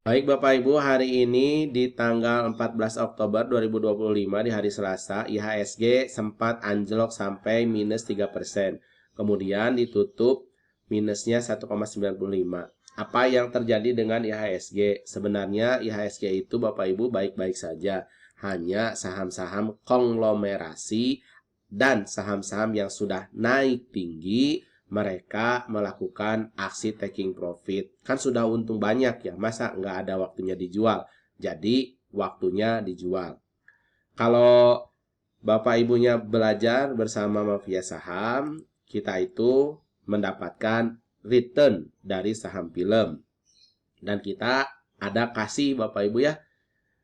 Baik Bapak Ibu, hari ini di tanggal 14 Oktober 2025 di hari Selasa, IHSG sempat anjlok sampai minus 3%. Kemudian ditutup minusnya 1,95. Apa yang terjadi dengan IHSG? Sebenarnya IHSG itu Bapak Ibu baik-baik saja. Hanya saham-saham konglomerasi dan saham-saham yang sudah naik tinggi mereka melakukan aksi taking profit. Kan sudah untung banyak ya, masa nggak ada waktunya dijual? Jadi waktunya dijual. Kalau Bapak Ibunya belajar bersama mafia saham, kita itu mendapatkan return dari saham film. Dan kita ada kasih Bapak Ibu ya,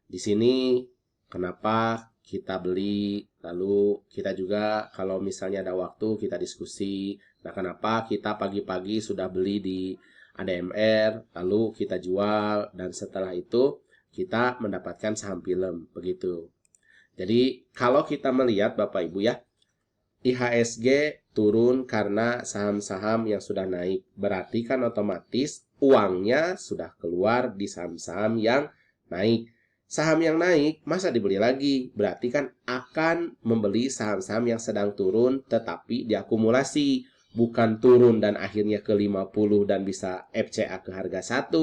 di sini kenapa kita beli, lalu kita juga kalau misalnya ada waktu kita diskusi. Nah, kenapa kita pagi-pagi sudah beli di ADMR, lalu kita jual, dan setelah itu kita mendapatkan saham film, begitu. Jadi, kalau kita melihat Bapak Ibu ya, IHSG turun karena saham-saham yang sudah naik. Berarti kan otomatis uangnya sudah keluar di saham-saham yang naik. Saham yang naik masa dibeli lagi? Berarti kan akan membeli saham-saham yang sedang turun tetapi diakumulasi. Bukan turun dan akhirnya ke 50 dan bisa FCA ke harga 1.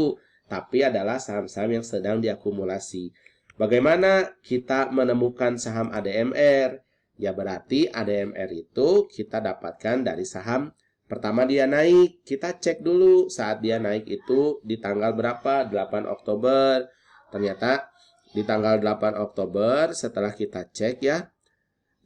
Tapi adalah saham-saham yang sedang diakumulasi. Bagaimana kita menemukan saham ADMR? Ya berarti ADMR itu kita dapatkan dari saham pertama dia naik. Kita cek dulu saat dia naik itu di tanggal berapa? 8 Oktober. Ternyata di tanggal 8 Oktober setelah kita cek ya.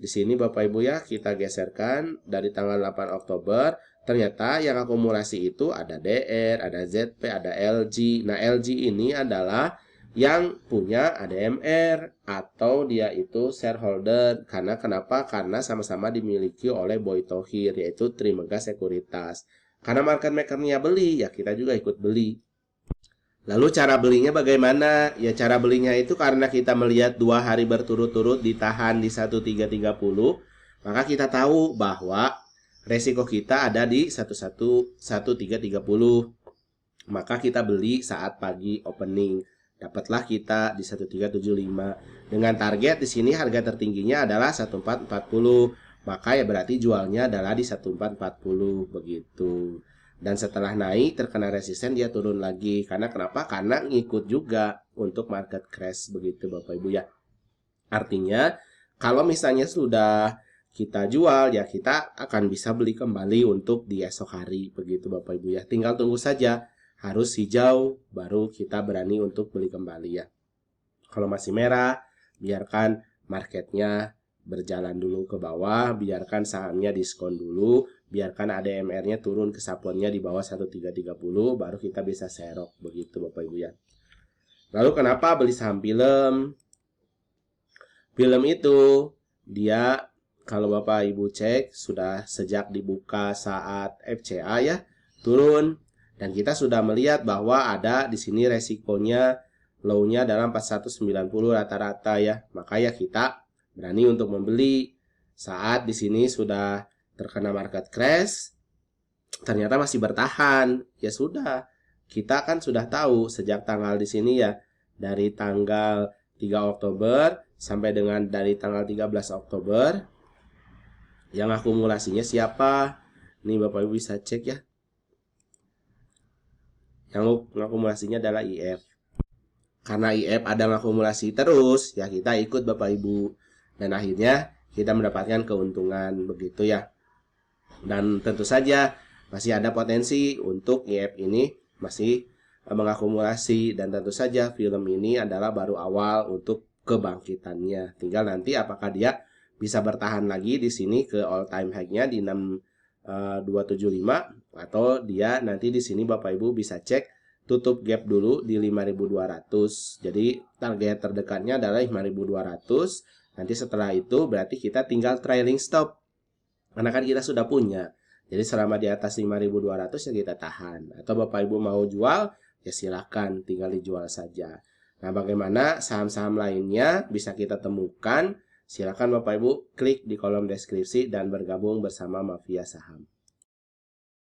Di sini Bapak Ibu ya, kita geserkan dari tanggal 8 Oktober. Ternyata yang akumulasi itu ada DR, ada ZP, ada LG. Nah, LG ini adalah yang punya ADMR atau dia itu shareholder. Karena kenapa? Karena sama-sama dimiliki oleh Boy Thohir, yaitu Trimegah Sekuritas. Karena market makernya beli, ya kita juga ikut beli. Lalu cara belinya bagaimana? Ya cara belinya itu karena kita melihat 2 hari berturut-turut ditahan di 1330, maka kita tahu bahwa resiko kita ada di 1330. Maka kita beli saat pagi opening. Dapatlah kita di 1375. Dengan target di sini harga tertingginya adalah 1440. Maka ya berarti jualnya adalah di 1440 begitu. Dan setelah naik terkena resisten dia turun lagi. Karena kenapa? Karena ngikut juga untuk market crash begitu Bapak Ibu ya. Artinya kalau misalnya sudah kita jual ya kita akan bisa beli kembali untuk di esok hari begitu Bapak Ibu ya. Tinggal tunggu saja harus hijau baru kita berani untuk beli kembali ya. Kalau masih merah biarkan marketnya berjalan dulu ke bawah, biarkan sahamnya diskon dulu, biarkan ADMR-nya turun ke saponnya di bawah 1330, baru kita bisa serok begitu Bapak Ibu ya. Lalu kenapa beli saham film? Film itu dia kalau Bapak Ibu cek sudah sejak dibuka saat FCA ya turun dan kita sudah melihat bahwa ada di sini resikonya low-nya dalam 4190 rata-rata ya. Maka ya kita berani untuk membeli saat di sini sudah terkena market crash ternyata masih bertahan. Ya sudah, kita kan sudah tahu sejak tanggal di sini ya dari tanggal 3 Oktober sampai dengan dari tanggal 13 Oktober yang akumulasinya siapa? Nih Bapak Ibu bisa cek ya. Yang akumulasinya adalah IF. Karena IF ada akumulasi terus, ya kita ikut Bapak Ibu. Dan akhirnya kita mendapatkan keuntungan begitu ya. Dan tentu saja masih ada potensi untuk IF ini masih mengakumulasi dan tentu saja film ini adalah baru awal untuk kebangkitannya. Tinggal nanti apakah dia bisa bertahan lagi di sini ke all time high-nya di 6275 atau dia nanti di sini Bapak Ibu bisa cek tutup gap dulu di 5200. Jadi target terdekatnya adalah 5200. Nanti setelah itu berarti kita tinggal trailing stop. Karena kan kita sudah punya. Jadi selama di atas 5200 ya kita tahan. Atau Bapak Ibu mau jual ya silakan tinggal dijual saja. Nah, bagaimana saham-saham lainnya bisa kita temukan? Silakan Bapak Ibu klik di kolom deskripsi dan bergabung bersama Mafia Saham.